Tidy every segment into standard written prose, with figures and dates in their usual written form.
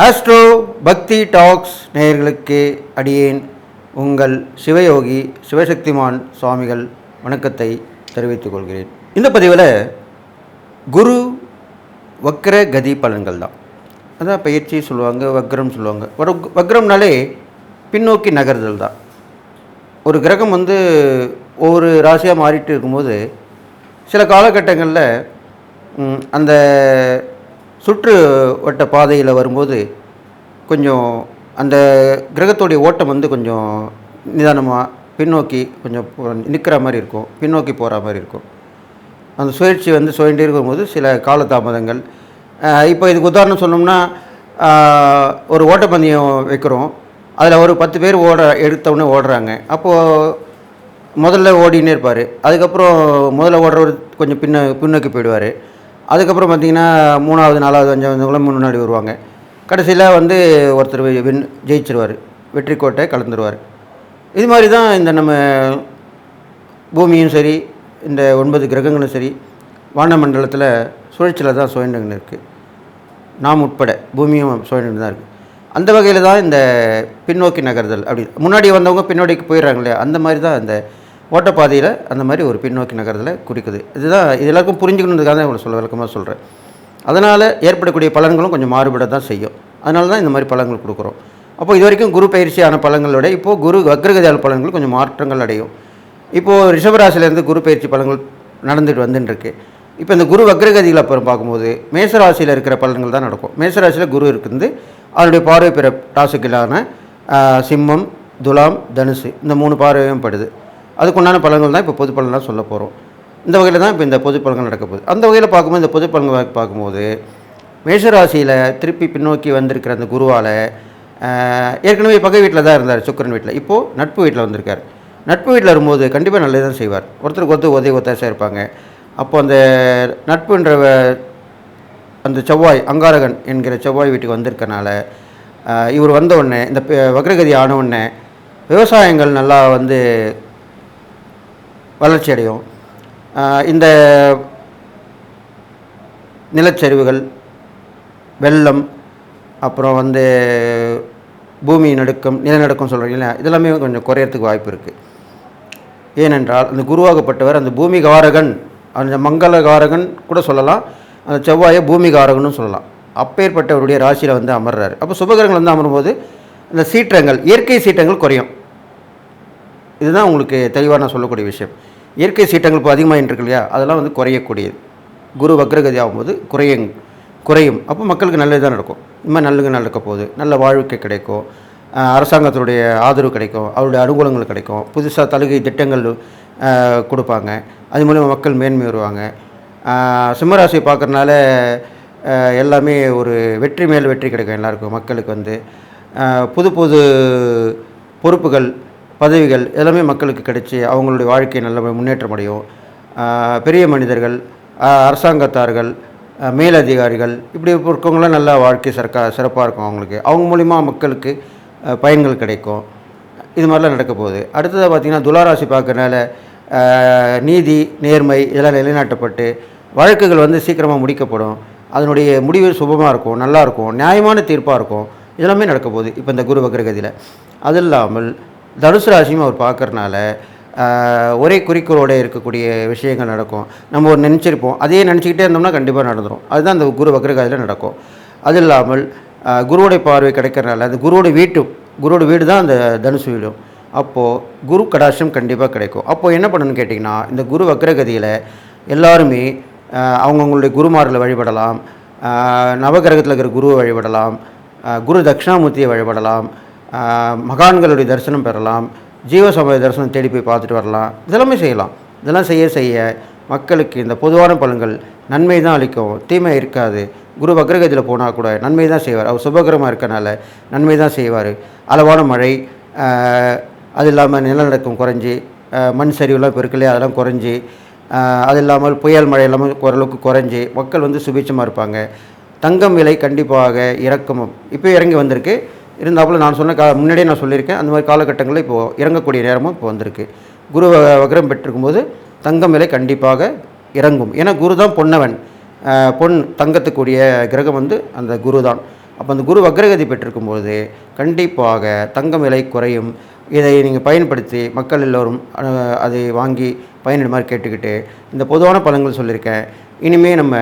Astro பக்தி tax நேயர்களுக்கு அடியேன் உங்கள் சிவயோகி சிவசக்திமான் சுவாமிகள் வணக்கத்தை தெரிவித்துக் கொள்கிறேன். இந்த பதிவில் குரு வக்ர கதி பலன்கள் தான். அதான் பயிற்சி சொல்லுவாங்க, வக்ரம் சொல்லுவாங்க. வக்ரம்னாலே பின்னோக்கி நகர்தல் தான். ஒரு கிரகம் ஒவ்வொரு ராசியாக மாறிட்டு இருக்கும்போது சில காலகட்டங்களில் அந்த சுற்று வட்ட பாதையில் வரும்போது கொஞ்சம் அந்த கிரகத்துடைய ஓட்டம் கொஞ்சம் நிதானமாக பின்னோக்கி கொஞ்சம் நிற்கிற மாதிரி இருக்கும், பின்னோக்கி போகிற மாதிரி இருக்கும். அந்த சுழற்சி சுழண்டே இருக்கும்போது சில காலதாமதங்கள். இப்போ இதுக்கு உதாரணம் சொன்னோம்னா, ஒரு ஓட்டப்பந்தயம் வைக்கிறோம், அதில் ஒரு 10 பேர் எடுத்தவுடனே ஓடுறாங்க. அப்போது முதல்ல ஓடினே இருப்பார். அதுக்கப்புறம் முதல்ல ஓடுறவர் கொஞ்சம் பின்னோக்கி போயிடுவார். அதுக்கப்புறம் பார்த்திங்கன்னா 3வது 4வது 5வது முன்னாடி வருவாங்க. கடைசியில் ஒருத்தர் ஜெயிச்சிருவார், வெற்றி கோட்டை கலந்துருவார். இது மாதிரி தான் இந்த நம்ம பூமியும் சரி, இந்த 9 கிரகங்களும் சரி, வானமண்டலத்தில் சுழற்சியில் தான் சுழண்டுன்னு இருக்குது. நாம் உட்பட பூமியும் சுழண்டு தான் இருக்குது. அந்த வகையில் தான் இந்த பின்னோக்கி நகர்தல். அப்படி முன்னாடி வந்தவங்க பின்னோடிக்கு போயிடுறாங்க இல்லையா, அந்த மாதிரி தான் இந்த ஓட்டப்பாதையில் அந்த மாதிரி ஒரு பின்னோக்கி நகர்தலை குறிக்குது. இது எல்லாருக்கும் புரிஞ்சுக்கணுன்றதுக்காக தான் இவ்வளோ விளக்கமாக சொல்கிறேன். அதனால் ஏற்படக்கூடிய பலன்களும் கொஞ்சம் மாறுபட தான் செய்யும். அதனால தான் இந்த மாதிரி பலன்கள் கொடுக்குறோம். அப்போ இது வரைக்கும் குரு பயிற்சியான பலன்களோட இப்போது குரு வக்ரகதியால் பலன்கள் கொஞ்சம் மாற்றங்கள் அடையும். இப்போது ரிஷபராசிலேருந்து குரு பயிற்சி பலன்கள் நடந்துட்டு வந்துட்டுருக்கு. இப்போ இந்த குரு வக்ரகதியில் அப்புறம் பார்க்கும்போது மேசராசியில் இருக்கிற பலன்கள் தான் நடக்கும். மேசராசியில் குரு இருக்குது, அதனுடைய பார்வை பிற ராசிகளான சிம்மம், துலாம், தனுசு, இந்த 3 பார்வையும் படுது. அதுக்குண்டான பலன்கள் தான் இப்போ பொது பலன்லாம் சொல்ல போகிறோம். இந்த வகையில் தான் இப்போ இந்த பொது பலன்கள் நடக்க போகுது. அந்த வகையில் பார்க்கும்போது இந்த பொது பலன்கள் பார்க்கும்போது மேஷராசியில் திருப்பி பின்னோக்கி வந்திருக்கிற அந்த குருவால் ஏற்கனவே பகை வீட்டில் தான் இருந்தார், சுக்கிரன் வீட்டில். இப்போது நட்பு வீட்டில் வந்திருக்கார். நட்பு வீட்டில் வரும்போது கண்டிப்பாக நல்லது தான் செய்வார். ஒருத்தருக்கு உதவி ஒத்தாசையாக இருப்பாங்க. அப்போது அந்த நட்புன்ற அந்த செவ்வாய், அங்காரகன் என்கிற செவ்வாய் வீட்டுக்கு வந்திருக்கனால இவர் வந்த உடனே, இந்த வக்ரகதி ஆன உடனே விவசாயங்கள் நல்லா வளர்ச்சி அடையும். இந்த நிலச்சரிவுகள், வெள்ளம், அப்புறம் பூமி நடுக்கம், நிலநடுக்கம் சொல்கிறீங்களா, இதெல்லாமே கொஞ்சம் குறையறதுக்கு வாய்ப்பு இருக்குது. ஏனென்றால் அந்த குருவாகப்பட்டவர் அந்த பூமிகாரகன், அந்த மங்களகாரகன் கூட சொல்லலாம், அந்த செவ்வாயை பூமிகாரகன்னு சொல்லலாம். அப்பேற்பட்டவருடைய ராசியில் அமர்றாரு. அப்போ சுபகிரகங்கள் அமரும்போது இந்த சீற்றங்கள், இயற்கை சீற்றங்கள் குறையும். இதுதான் உங்களுக்கு தெளிவாக நான் சொல்லக்கூடிய விஷயம். இயற்கை சீற்றங்கள் இப்போ அதிகமாக இருக்கு இல்லையா, அதெல்லாம் குறையக்கூடியது. குரு வக்ரகதி ஆகும்போது குறையும். அப்போ மக்களுக்கு நல்லது தான் நடக்கும். இந்த மாதிரி நல்லது நடக்க போகுது. நல்ல வாழ்க்கை கிடைக்கும், அரசாங்கத்தினுடைய ஆதரவு கிடைக்கும், அவருடைய அனுகூலங்கள் கிடைக்கும், புதுசாக தலுகை திட்டங்கள் கொடுப்பாங்க. அது மூலமாக மக்கள் மேன்மை வருவாங்க. சிம்மராசியை பார்க்குறதுனால எல்லாமே ஒரு வெற்றி மேல் வெற்றி கிடைக்கும். எல்லாருக்கும் மக்களுக்கு புது புது பொறுப்புகள், பதவிகள் எல்லாமே மக்களுக்கு கிடைச்சி அவங்களுடைய வாழ்க்கை நல்ல முன்னேற்றம் அடையும். பெரிய மனிதர்கள், அரசாங்கத்தார்கள், மேலதிகாரிகள், இப்படி இருக்கவங்களாம் நல்ல வாழ்க்கை சிறப்பாக இருக்கும். அவங்க மூலிமா மக்களுக்கு பயன்கள் கிடைக்கும். இது மாதிரிலாம் நடக்க போகுது. அடுத்ததாக பார்த்திங்கன்னா துளாராசி பார்க்கறனால நீதி, நேர்மை இதெல்லாம் நிலைநாட்டப்பட்டு வழக்குகள் சீக்கிரமாக முடிக்கப்படும். அதனுடைய முடிவு சுபமாக இருக்கும், நல்லாயிருக்கும், நியாயமான தீர்ப்பாக இருக்கும். இதெல்லாமே நடக்க போகுது இப்போ இந்த குரு வக்ரகதியில். அது இல்லாமல் தனுசு ராசியும் அவர் பார்க்குறனால ஒரே குறிக்கோளோடு இருக்கக்கூடிய விஷயங்கள் நடக்கும். நம்ம ஒரு நினச்சிருப்போம், அதையே நினச்சிக்கிட்டே இருந்தோம்னா கண்டிப்பாக நடந்துடும். அதுதான் அந்த குரு வக்ரகதியில் நடக்கும். அது இல்லாமல் குருவோடைய பார்வை கிடைக்கிறனால அந்த குருவோட வீடு தான் அந்த தனுசு வீடும். அப்போது குரு கடாட்சம் கண்டிப்பாக கிடைக்கும். அப்போது என்ன பண்ணணும்னு கேட்டிங்கன்னா, இந்த குரு வக்ரகதியில் எல்லாருமே அவங்கவுங்களுடைய குருமார்களை வழிபடலாம், நவகிரகத்தில் இருக்கிற குருவை வழிபடலாம், குரு தட்சிணாமூர்த்தியை வழிபடலாம், மகான்களுடைய தரிசனம் பெறலாம், ஜீவசமய தரிசனம் தேடி போய் பார்த்துட்டு வரலாம். இதெல்லாமே செய்யலாம். இதெல்லாம் செய்ய மக்களுக்கு இந்த பொதுவான பலன்கள் நன்மை தான் அளிக்கும், தீமை இருக்காது. குரு வக்ரகதியில் போனால் கூட நன்மை தான் செய்வார். அவர் சுபகிரமாக இருக்கனால நன்மை தான் செய்வார். அளவான மழை, அது இல்லாமல் நிலநடுக்கம் குறைஞ்சி, மண் சரிவுலாம் இப்போ இருக்குல்லையே அதெல்லாம் குறைஞ்சி, அது இல்லாமல் புயல் மழை இல்லாமல் ஓரளவுக்கு குறைஞ்சி மக்கள் சுபிட்சமாக இருப்பாங்க. தங்கம் விலை கண்டிப்பாக இறக்கமும் இப்போ இறங்கி வந்திருக்கு. இருந்தாப்புல நான் சொன்ன முன்னாடியே நான் சொல்லியிருக்கேன், அந்த மாதிரி காலகட்டங்களில் இப்போது இறங்கக்கூடிய நேரமும் இப்போ வந்திருக்கு. குரு வக்ரம் பெற்றிருக்கும்போது தங்கம் விலை கண்டிப்பாக இறங்கும். ஏன்னா குரு தான் பொன்னவன், பொன் தங்கத்துக்குரிய கிரகம் அந்த குரு தான். அப்போ அந்த குரு வக்ரகதி பெற்றிருக்கும்போது கண்டிப்பாக தங்கம் விலை குறையும். இதை நீங்கள் பயன்படுத்தி மக்கள் எல்லோரும் அதை வாங்கி பயனிடுமாறு கேட்டுக்கிட்டு இந்த பொதுவான பலன்கள் சொல்லியிருக்கேன். இனிமேல் நம்ம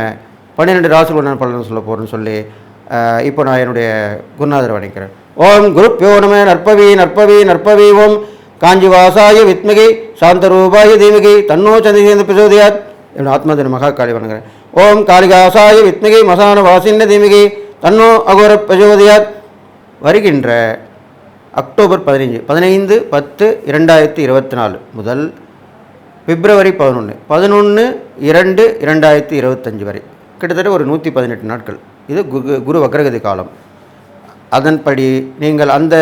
12 ராசிகளுடன் பலன்கள் சொல்ல போகிறோன்னு சொல்லி இப்போ நான் என்னுடைய குருநாதரை வணங்குகிறேன். ஓம் குருப்யோ நம. நற்பவி நற்பவி நற்பவி. ஓம் காஞ்சிவாசாய வித்மகி சாந்தரூபாய தீமகி தன்னோ சந்திரேந்திர பிரசோதியாத். என்னோட ஆத்மாதின மகாகாளி வணங்குகிறேன். ஓம் காளிகாசாய வித்மகி மசான வாசின்ன தீமகி தன்னோ அகோர பிரசோதியாத். வருகின்ற அக்டோபர் 15/10/2024 முதல் பிப்ரவரி 11/2/2025 வரை கிட்டத்தட்ட ஒரு 118 நாட்கள் இது குரு வக்ரகதி காலம். அதன்படி நீங்கள் அந்த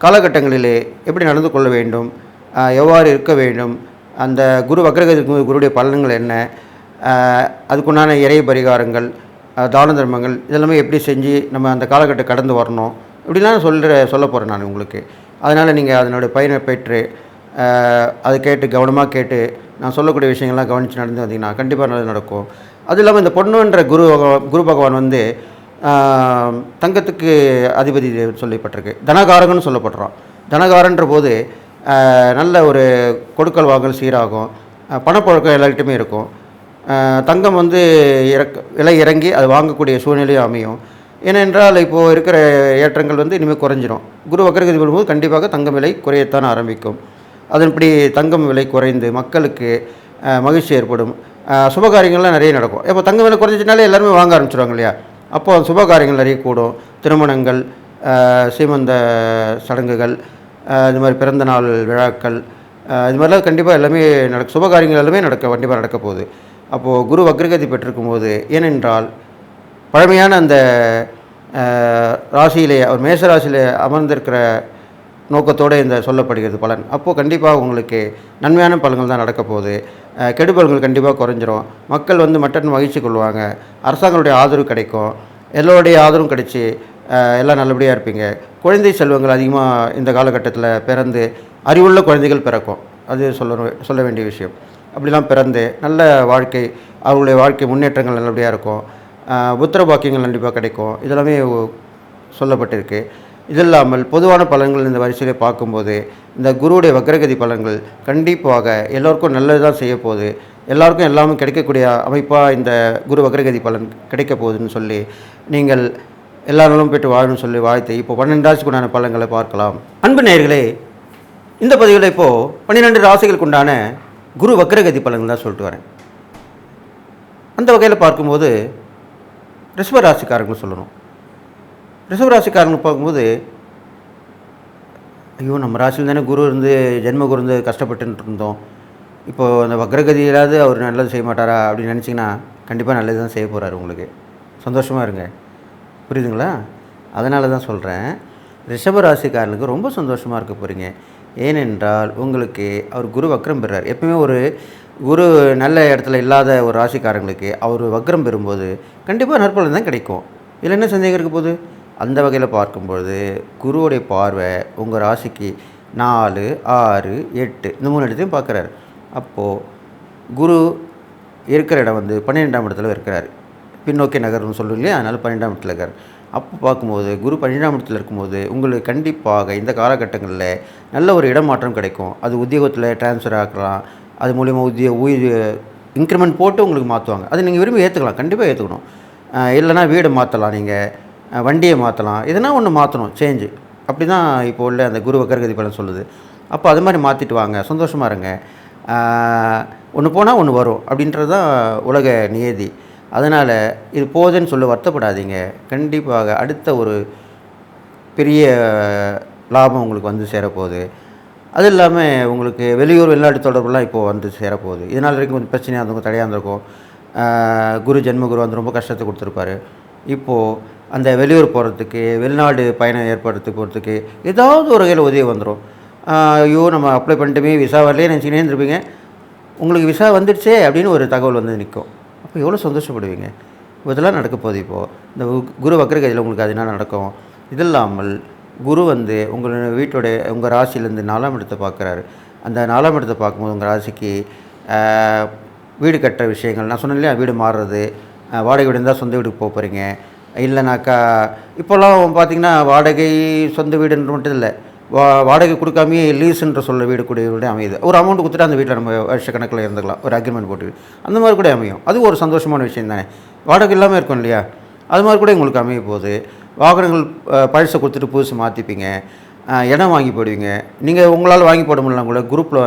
காலகட்டங்களிலே எப்படி நடந்து கொள்ள வேண்டும், எவ்வாறு இருக்க வேண்டும், அந்த குரு வக்ரகதி குருடைய பலன்கள் என்ன, அதுக்குண்டான இறை பரிகாரங்கள், தான தர்மங்கள் இதெல்லாமே எப்படி செஞ்சு நம்ம அந்த காலகட்டம் கடந்து வரணும் இப்படிலாம் சொல்ல போகிறேன் நான் உங்களுக்கு. அதனால் நீங்கள் அதனுடைய பயனை பெற்று அதை கேட்டு கவனமாக கேட்டு நான் சொல்லக்கூடிய விஷயங்கள்லாம் கவனித்து நடந்து வந்தீங்கன்னா கண்டிப்பாக நல்லது நடக்கும். அது இல்லாமல் இந்த பொண்ணுன்ற குரு பகவான் வந்து தங்கத்துக்கு அதிபதி சொல்லப்பட்டிருக்கு. தனகாரகன்னு சொல்லப்படுறான். தனகாரன்ற போது நல்ல ஒரு கொடுக்கல் வாங்கல் சீராகும், பணப்பழக்கம் எல்லார்கிட்டையுமே இருக்கும். தங்கம் வந்து விலை இறங்கி அது வாங்கக்கூடிய சூழ்நிலையும் அமையும். ஏனென்றால் இப்போது இருக்கிற ஏற்றங்கள் வந்து இனிமேல் குறைஞ்சிரும். குரு வக்ரகதி வரும்போது கண்டிப்பாக தங்கம் விலை குறையத்தான் ஆரம்பிக்கும். அதன்படி தங்கம் விலை குறைந்து மக்களுக்கு மகிழ்ச்சி ஏற்படும். சுபகாரியங்கள்லாம் நிறைய நடக்கும். இப்போ தங்கம் விலை குறைஞ்சினாலே எல்லாருமே வாங்க ஆரம்பிச்சிடுவாங்க இல்லையா? அப்போது சுபகாரியங்கள் நிறைய கூடும். திருமணங்கள், சீமந்த சடங்குகள், இது மாதிரி பிறந்த நாள் விழாக்கள், இது மாதிரிலாம் கண்டிப்பாக எல்லாமே சுபகாரியங்கள் எல்லாமே கண்டிப்பாக நடக்க போகுது. அப்போது குரு வக்ரகதி பெற்றிருக்கும் போது, ஏனென்றால் பழமையான அந்த ராசியிலே அவர் மேச ராசியிலே அமர்ந்திருக்கிற நோக்கத்தோடு இந்த சொல்லப்படுகிறது பலன். அப்போது கண்டிப்பாக உங்களுக்கு நன்மையான பலன்கள் தான் நடக்க போகுது. கெடுபலன்கள் கண்டிப்பாக குறைஞ்சிரும். மக்கள் வந்து மட்டன் மகிழ்ச்சி கொள்வாங்க. அரசாங்கங்களுடைய ஆதரவு கிடைக்கும். எல்லோருடைய ஆதரவும் கிடைச்சி எல்லாம் நல்லபடியாக இருப்பீங்க. குழந்தை செல்வங்கள் அதிகமாக இந்த காலகட்டத்தில் பிறந்து அறிவுள்ள குழந்தைகள் பிறக்கும். அது சொல்ல வேண்டிய விஷயம். அப்படிலாம் பிறந்து நல்ல வாழ்க்கை, அவர்களுடைய வாழ்க்கை முன்னேற்றங்கள் நல்லபடியாக இருக்கும். புத்திர பாக்கியங்கள் கண்டிப்பாக கிடைக்கும். இதெல்லாமே சொல்லப்பட்டிருக்கு. இது இல்லாமல் பொதுவான பலன்கள் இந்த வரிசையிலே பார்க்கும்போது இந்த குருவுடைய வக்ரகதி பலன்கள் கண்டிப்பாக எல்லோருக்கும் நல்லது தான் செய்ய போகுது. எல்லாருக்கும் எல்லாமே கிடைக்கக்கூடிய அமைப்பாக இந்த குரு வக்ரகதி பலன் கிடைக்க போகுதுன்னு சொல்லி நீங்கள் எல்லா நாளும் போய்ட்டு வாழணும்னு சொல்லி வாழ்த்து இப்போ 12 ராசிக்குண்டான பலன்களை பார்க்கலாம். அன்பு நேயர்களே, இந்த பதிவில் இப்போது 12 ராசிகளுக்குண்டான குரு வக்ரகதி பலன்கள் தான் சொல்லிட்டு வரேன். அந்த வகையில் பார்க்கும்போது ரிஷபராசிக்காரங்க சொல்லணும். ரிஷபராசிக்காரங்க பார்க்கும்போது, ஐயோ நம்ம ராசியில் தானே குரு இருந்து ஜென்ம குரு இருந்து கஷ்டப்பட்டுன்னு இருந்தோம், இப்போது அந்த வக்ரகதியிலாவது அவர் நல்லது செய்ய மாட்டாரா அப்படின்னு நினச்சிங்கன்னா கண்டிப்பாக நல்லது தான் செய்ய போகிறாரு. உங்களுக்கு சந்தோஷமாக இருங்க, புரியுதுங்களா? அதனால தான் சொல்கிறேன், ரிஷபராசிக்காரனுக்கு ரொம்ப சந்தோஷமாக இருக்க போகிறீங்க. ஏனென்றால் உங்களுக்கு அவர் குரு வக்ரம் பெறார். எப்பவுமே ஒரு குரு நல்ல இடத்துல இல்லாத ஒரு ராசிக்காரங்களுக்கு அவர் வக்ரம் பெறும்போது கண்டிப்பாக நற்பலன் தான் கிடைக்கும். இதில் என்ன சந்தேகம் இருக்க போகுது? அந்த வகையில் பார்க்கும்பொழுது குருவுடைய பார்வை உங்கள் ராசிக்கு 4, 6, 8 இந்த 3 இடத்தையும் பார்க்குறாரு. அப்போது குரு இருக்கிற இடம் வந்து 12ஆம் இடத்துல இருக்கிறார். பின்னோக்கி நகர்னு சொல்லுவோம் இல்லையா? அதனால் 12ஆம் இடத்துல இருக்கார். அப்போ பார்க்கும்போது குரு 12ஆம் இடத்துல இருக்கும்போது உங்களுக்கு கண்டிப்பாக இந்த காலகட்டங்களில் நல்ல ஒரு இடமாற்றம் கிடைக்கும். அது உத்தியோகத்தில் ட்ரான்ஸ்ஃபர் ஆக்கலாம். அது மூலிமா இன்க்ரிமெண்ட் போட்டு உங்களுக்கு மாற்றுவாங்க. அது நீங்கள் விரும்பி ஏற்றுக்கலாம், கண்டிப்பாக ஏற்றுக்கணும். இல்லைனா வீடை மாற்றலாம், நீங்கள் வண்டியை மாற்றலாம், எதனா ஒன்று மாற்றணும், சேஞ்சு. அப்படி தான் இப்போ உள்ள அந்த குரு வக்ரகதி பலன் சொல்லுது. அப்போ அது மாதிரி மாற்றிட்டு வாங்க, சந்தோஷமாக இருங்க. ஒன்று போனால் ஒன்று வரும் அப்படின்றது தான் உலக நியதி. அதனால் இது போதுன்னு சொல்ல வருத்தப்படாதீங்க. கண்டிப்பாக அடுத்த ஒரு பெரிய லாபம் உங்களுக்கு வந்து சேரப்போகுது. அது இல்லாமல் உங்களுக்கு வெளியூர் வெளிநாட்டு தொடர்புலாம் இப்போது வந்து சேரப்போகுது. இதனால் வரைக்கும் கொஞ்சம் பிரச்சனையாக இருந்திருக்கும், தடையாக இருந்திருக்கும். குரு ஜென்மகுரு வந்து ரொம்ப கஷ்டத்தை கொடுத்துருப்பாரு. இப்போது அந்த வெளியூர் போகிறதுக்கு, வெளிநாடு பயணம் ஏற்படுறதுக்கு போகிறதுக்கு ஏதாவது ஒரு வகையில் உதவி வந்துடும். ஐயோ நம்ம அப்ளை பண்ணிட்டுமே விசா வரலையே நினச்சிக்கினே இருந்திருப்பீங்க. உங்களுக்கு விசா வந்துடுச்சே அப்படின்னு ஒரு தகவல் வந்து நிற்கும். அப்போ எவ்வளோ சந்தோஷப்படுவீங்க. இதெல்லாம் நடக்க போகுது. இப்போது இந்த குரு வக்ரகதியில் உங்களுக்கு அதனால் நடக்கும். இது இல்லாமல் குரு வந்து உங்கள் வீட்டோடைய உங்கள் ராசியிலேருந்து 4ஆம் இடத்தை பார்க்குறாரு. அந்த 4ஆம் இடத்தை பார்க்கும்போது உங்கள் ராசிக்கு வீடு கட்டுற விஷயங்கள், நான் சொன்னேன் இல்லையா, வீடு மாறுறது, வாடகை வீடு இருந்தால் சொந்த வீட்டுக்கு போக போகிறீங்க, இல்லைனாக்கா இப்போல்லாம் பார்த்திங்கன்னா வாடகை சொந்த வீடுன்ற மட்டும் இல்லை, வாடகை கொடுக்காமே லீஸுன்ற சொல்ல வீடு கூட அமையுது. ஒரு அமௌண்ட் கொடுத்துட்டு அந்த வீட்டில் நம்ம வருஷக்கணக்கில் இருந்துக்கலாம், ஒரு அக்ரிமெண்ட் போட்டு அந்த மாதிரி கூட அமையும். அது ஒரு சந்தோஷமான விஷயம் தானே. வாடகை இல்லாமல் இருக்கும் இல்லையா, அது மாதிரி கூட உங்களுக்கு அமைய போகுது. வாகனங்கள் பழசை கொடுத்துட்டு புதுசு மாற்றிப்பீங்க, இடம் வாங்கி போடுவீங்க. நீங்கள் உங்களால் வாங்கி போட முடியலாம் கூட குரூப்பில்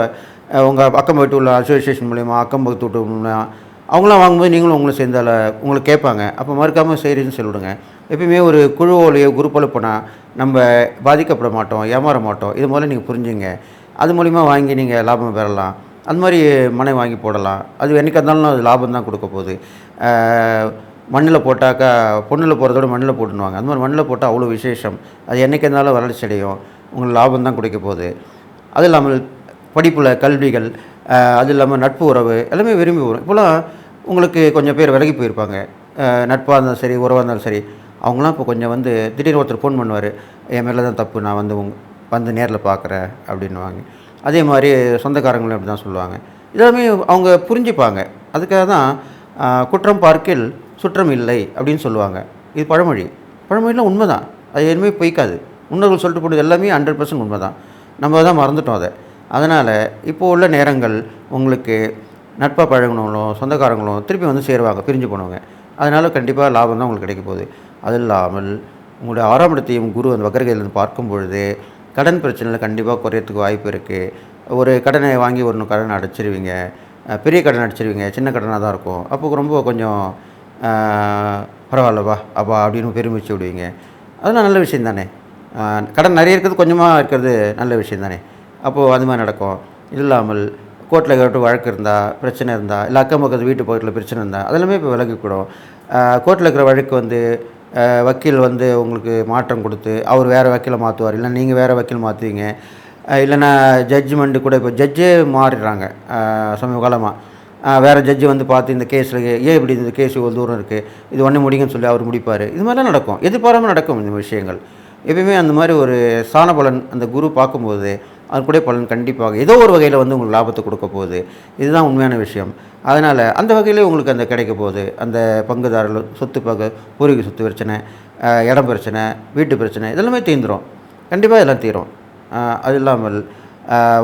உங்கள் அக்கம் பக்கத்து உள்ள அசோசியேஷன் மூலிமா, அக்கம் பக்கத்து விட்டு மூலிமா அவங்களாம் வாங்கும்போது நீங்களும் உங்களை சேர்ந்தால உங்களுக்கு கேட்பாங்க. அப்போ மறுக்காமல் சரின்னு சொல்லிவிடுங்க. எப்பயுமே ஒரு குழுவோலையோ குரூப்போல் போனால் நம்ம பாதிக்கப்பட மாட்டோம், ஏமாற மாட்டோம். இது முதல்ல நீங்கள் புரிஞ்சுங்க. அது மூலிமா வாங்கி நீங்கள் லாபம் பெறலாம். அது மாதிரி மனை வாங்கி போடலாம். அது என்றைக்கு இருந்தாலும் அது லாபம் தான் கொடுக்க போகுது. மண்ணில் போட்டாக்கா பொண்ணில் போகிறதோட மண்ணில் போட்டுனுவாங்க. அந்த மாதிரி மண்ணில் போட்டால் அவ்வளோ விசேஷம். அது என்றைக்கு இருந்தாலும் வளர்ச்சி அடையும், உங்களுக்கு லாபம் தான் கொடுக்க போகுது. அது இல்லாமல் படிப்பில் கல்விகள், அது இல்லாமல் நட்பு உறவு எல்லாமே விரும்பி வரும். இப்போலாம் உங்களுக்கு கொஞ்சம் பேர் விலகி போயிருப்பாங்க, நட்பாக இருந்தாலும் சரி, உறவாக இருந்தாலும் சரி. அவங்களாம் இப்போ கொஞ்சம் வந்து திடீர்னு ஒருத்தர் ஃபோன் பண்ணுவார், என் மேலே தான் தப்பு, நான் வந்து நேரில் பார்க்குறேன் அப்படின்னுவாங்க. அதே மாதிரி சொந்தக்காரங்களும் அப்படி தான் சொல்லுவாங்க. இதெல்லாமே அவங்க புரிஞ்சுப்பாங்க. அதுக்காக தான் குற்றம் பார்க்கில் சுற்றம் இல்லை அப்படின்னு சொல்லுவாங்க. இது பழமொழி. பழமொழிலாம் உண்மை தான், அது எதுவுமே பொய்க்காது. முன்னோர்கள் சொல்லிட்டு போனது எல்லாமே 100% உண்மை தான். நம்ம தான் மறந்துட்டோம் அதை. அதனால் இப்போது உள்ள நேரங்கள் உங்களுக்கு நட்பாக பழகினவங்களும் சொந்தக்காரங்களும் திருப்பி வந்து சேருவாங்க, பிரிஞ்சு போனவங்க. அதனால் கண்டிப்பாக லாபம் தான் உங்களுக்கு கிடைக்க போகுது. அது இல்லாமல் உங்களுடைய 6ஆம் இடத்தையும் குரு அந்த வக்கரகதியிலிருந்து பார்க்கும் பொழுது கடன் பிரச்சனையில் கண்டிப்பாக குறையறதுக்கு வாய்ப்பு இருக்குது. ஒரு கடனை வாங்கி ஒரு கடன் அடைச்சிருவீங்க, பெரிய கடன் அடைச்சிருவீங்க, சின்ன கடனாக தான் இருக்கும். அப்போ ரொம்ப கொஞ்சம் பரவாயில்லப்பா அப்பா அப்படின்னு பெருமிச்சு விடுவீங்க. அதெல்லாம் நல்ல விஷயம் தானே. கடன் நிறைய இருக்கிறது கொஞ்சமாக இருக்கிறது நல்ல விஷயம் தானே. அப்போது அது மாதிரி நடக்கும். இது இல்லாமல் கோர்ட்டில் கேட்டு வழக்கு இருந்தால், பிரச்சனை இருந்தால், இல்லை அக்கம் பக்கத்து வீட்டு பக்கத்தில் பிரச்சனை இருந்தால் அதெல்லாமே இப்போ விலகிக்கூடும். கோர்ட்டில் இருக்கிற வழக்கு வந்து வக்கீல் வந்து உங்களுக்கு மாற்றம் கொடுத்து அவர் வேறு வக்கீலை மாற்றுவார், இல்லை நீங்கள் வேறு வக்கீல் மாற்றுவீங்க. இல்லைன்னா ஜட்ஜ்மெண்ட்டு கூட இப்போ ஜட்ஜே மாறிடுறாங்க சமீப காலமாக. வேறு ஜட்ஜி வந்து பார்த்து இந்த கேஸில் ஏன் இப்படி இந்த கேஸ் இவ்வளோ தூரம் இருக்குது, இது ஒன்றே முடியுங்கன்னு சொல்லி அவர் முடிப்பார். இது மாதிரிலாம் நடக்கும், எதிர்பாராமல் நடக்கும் இந்த விஷயங்கள். எப்பயுமே அந்த மாதிரி ஒரு சாண பலன் அந்த குரு பார்க்கும்போது அது கூட பலன் கண்டிப்பாக ஏதோ ஒரு வகையில் வந்து உங்களுக்கு லாபத்தை கொடுக்க போகுது. இதுதான் உண்மையான விஷயம். அதனால் அந்த வகையிலே உங்களுக்கு அந்த கிடைக்க போகுது. அந்த பங்குதாரர்கள் சொத்து பூர்வீக சொத்து பிரச்சனை, இடம் பிரச்சனை, வீட்டு பிரச்சனை இதெல்லாமே தீர்ந்துடும். கண்டிப்பாக இதெல்லாம் தீரும். அது இல்லாமல்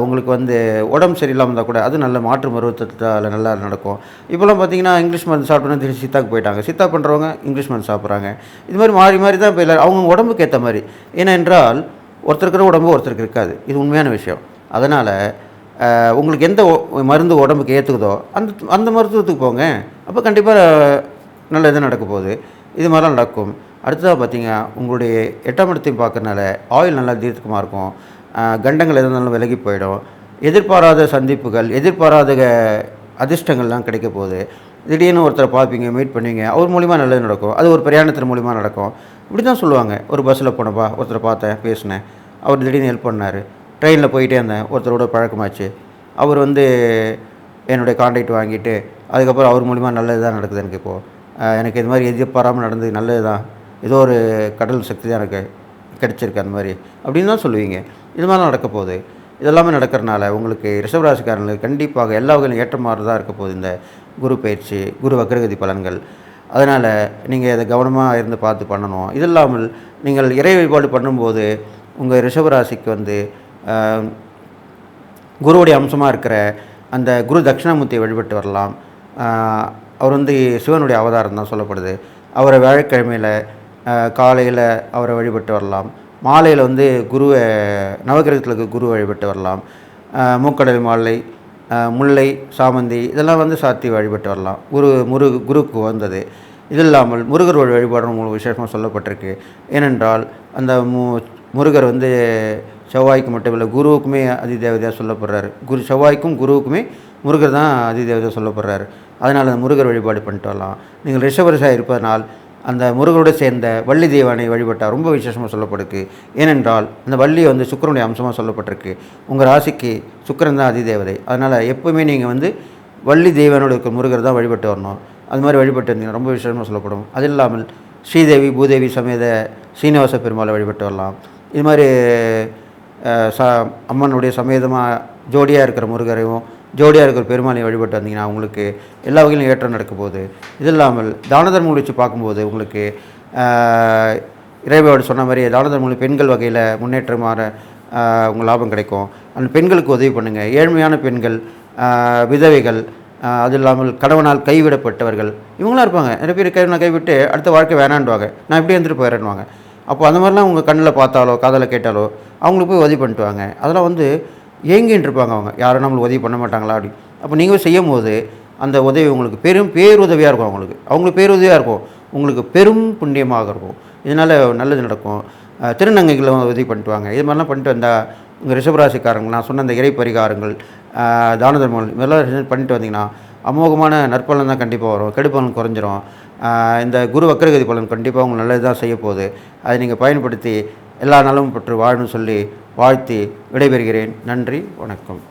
உங்களுக்கு வந்து உடம்பு சரியில்லாமல் இருந்தால் கூட அது நல்ல மாற்று மருத்துவத்தால் நல்லா நடக்கும். இப்போலாம் பார்த்தீங்கன்னா இங்கிலீஷ் மருந்து சாப்பிட்டோன்னா திருச்சி சித்தாக்கு போயிட்டாங்க, சித்தா பண்ணுறவங்க இங்கிலீஷ் மருந்து சாப்பிட்றாங்க. இது மாதிரி மாறி மாறி தான் இப்போ எல்லோரும் அவங்க உடம்புக்கு ஏற்ற மாதிரி. ஏனென்றால் ஒருத்தருக்கிற உடம்பு ஒருத்தருக்கு இருக்காது, இது உண்மையான விஷயம். அதனால் உங்களுக்கு எந்த மருந்து உடம்புக்கு ஏற்றுக்குதோ அந்த மருத்துவத்துக்கு போங்க. அப்போ கண்டிப்பாக நல்ல இது நடக்க போகுது. இது மாதிரிலாம் நடக்கும். அடுத்ததாக பார்த்தீங்க உங்களுடைய 8ஆம் இடத்தையும் பார்க்கறனால ஆயில் நல்லா தீர்க்கமாக இருக்கும். கண்டங்கள் எது இருந்தாலும் விலகி போயிடும். எதிர்பாராத சந்திப்புகள், எதிர்பாராத அதிர்ஷ்டங்கள்லாம் கிடைக்க போகுது. திடீர்னு ஒருத்தரை பார்ப்பீங்க, மீட் பண்ணுவீங்க, அவர் மூலிமா நல்லது நடக்கும். அது ஒரு பிரயாணத்தின் மூலிமா நடக்கும். இப்படி தான் சொல்லுவாங்க. ஒரு பஸ்ஸில் போனப்பா ஒருத்தரை பார்த்தேன், பேசினேன், அவர் திடீர்னு ஹெல்ப் பண்ணார். ட்ரெயினில் போயிட்டே இருந்தேன், ஒருத்தரோட பழக்கமாச்சு. அவர் வந்து என்னுடைய கான்டாக்ட் வாங்கிட்டு அதுக்கப்புறம் அவர் மூலிமா நல்லது தான் நடக்குது. எனக்கு இப்போது எனக்கு இது மாதிரி எதிர்பாராமல் நடந்தது நல்லது தான், ஏதோ ஒரு கடல் சக்தி தான் எனக்கு கிடச்சிருக்கு அந்த மாதிரி அப்படின்னு தான் சொல்லுவீங்க. இது மாதிரிலாம் நடக்க போகுது. இதெல்லாமே நடக்கிறனால உங்களுக்கு ரிஷபராசிக்காரங்களுக்கு கண்டிப்பாக எல்லா வகையிலும் ஏற்றமாறு தான் இருக்க போகுது இந்த குரு பயிற்சி, குரு வக்ரகதி பலன்கள். அதனால் நீங்கள் இதை கவனமாக இருந்து பார்த்து பண்ணணும். இது இல்லாமல் நீங்கள் இறை வழிபாடு பண்ணும்போது உங்கள் ரிஷபராசிக்கு வந்து குருவுடைய அம்சமாக இருக்கிற அந்த குரு தட்சிணாமூர்த்தியை வழிபட்டு வரலாம். அவர் வந்து சிவனுடைய அவதாரம் தான் சொல்லப்படுது. அவரை வியாழக்கிழமையில் காலையில் அவரை வழிபட்டு வரலாம். மாலையில் வந்து குருவை நவகிரகத்தில் இருக்க குரு வழிபட்டு வரலாம். மூக்கடல் மாலை, முல்லை, சாமந்தி இதெல்லாம் வந்து சாத்தி வழிபட்டு வரலாம். குருக்கு வந்தது. இது இல்லாமல் முருகர் வழிபாடு உங்களுக்கு விசேஷமாக சொல்லப்பட்டிருக்கு. ஏனென்றால் அந்த முருகர் வந்து செவ்வாய்க்கு மட்டுமில்லை குருவுக்குமே அதிதேவதையாக சொல்லப்படுறாரு. செவ்வாய்க்கும் குருவுக்குமே முருகர் தான் அதிதேவதையாக சொல்லப்படுறாரு. அதனால் அந்த முருகர் வழிபாடு பண்ணிட்டு வரலாம். நீங்கள் ரிஷபராசியாக இருப்பதனால் அந்த முருகரோடு சேர்ந்த வள்ளி தெய்வானை வழிபட்டால் ரொம்ப விசேஷமாக சொல்லப்படுது. ஏனென்றால் அந்த வள்ளி வந்து சுக்கிரனுடைய அம்சமாக சொல்லப்பட்டிருக்கு. உங்கள் ராசிக்கு சுக்கிரன் தான் அதிதேவதை. அதனால் எப்போவுமே நீங்கள் வந்து வள்ளி தெய்வானோட இருக்கிற முருகர் தான் வழிபட்டு வரணும். அது மாதிரி வழிபட்டு வந்தீங்கன்னா ரொம்ப விசேஷமாக சொல்லப்படும். அது இல்லாமல் ஸ்ரீதேவி பூதேவி சமேத சீனிவாச பெருமாளை வழிபட்டு வரலாம். இது மாதிரி அம்மனுடைய சமேதமாக ஜோடியாக இருக்கிற முருகரையும் ஜோடியாக இருக்கிற பெருமாளையும் வழிபட்டு வந்தீங்கன்னா உங்களுக்கு எல்லா வகையிலும் ஏற்றம் நடக்க போகுது. இது இல்லாமல் தான தர்மங்கள் வச்சு பார்க்கும்போது உங்களுக்கு இறைவனோடு சொன்ன மாதிரி தான தர்மம் மூலம் பெண்கள் வகையில் முன்னேற்றமான உங்கள் லாபம் கிடைக்கும். அந்த பெண்களுக்கு உதவி பண்ணுங்கள். ஏழ்மையான பெண்கள், விதவைகள், அது இல்லாமல் கணவனால் கைவிடப்பட்டவர்கள் இவங்களாம் இருப்பாங்க. நிறைய பேர் கணவனை கைவிட்டு அடுத்த வாழ்க்கை வேணான்டுவாங்க, நான் இப்படி இருந்துட்டு போயிடறேன்னுவாங்க. அப்போ அந்த மாதிரிலாம் உங்கள் கண்ணில் பார்த்தாலோ காதில் கேட்டாலோ அவங்களுக்கு போய் உதவி பண்ணிட்டு வாங்க. அதெல்லாம் வந்து ஏங்கின்னு இருப்பாங்க, அவங்க யாரும் நம்மளுக்கு உதவி பண்ண மாட்டாங்களா அப்படி. அப்போ நீங்கள் செய்யும் போது அந்த உதவி உங்களுக்கு பேருதவியாக இருக்கும். அவங்களுக்கு பேருதவியாக இருக்கும், உங்களுக்கு பெரும் புண்ணியமாக இருக்கும். இதனால் நல்லது நடக்கும். திருநங்கைகளை உதவி பண்ணிட்டு வாங்க. இது மாதிரிலாம் பண்ணிட்டு வந்தால் உங்கள் ரிஷபராசிக்காரங்க நான் சொன்ன அந்த இறை பரிகாரங்கள், தான தர்மங்கள் இதெல்லாம் பண்ணிட்டு வந்தீங்கன்னா அமோகமான நற்பலன் தான் கண்டிப்பாக வரும். கெடுப்பலன் குறைஞ்சிரும். இந்த குரு வக்ரகதி பலன் கண்டிப்பாக உங்களுக்கு நல்லது தான் செய்ய போகுது. அதை நீங்கள் பயன்படுத்தி எல்லா நலமும் பெற்று வாழணும்னு சொல்லி வாழ்த்தி விடைபெறுகிறேன். நன்றி, வணக்கம்.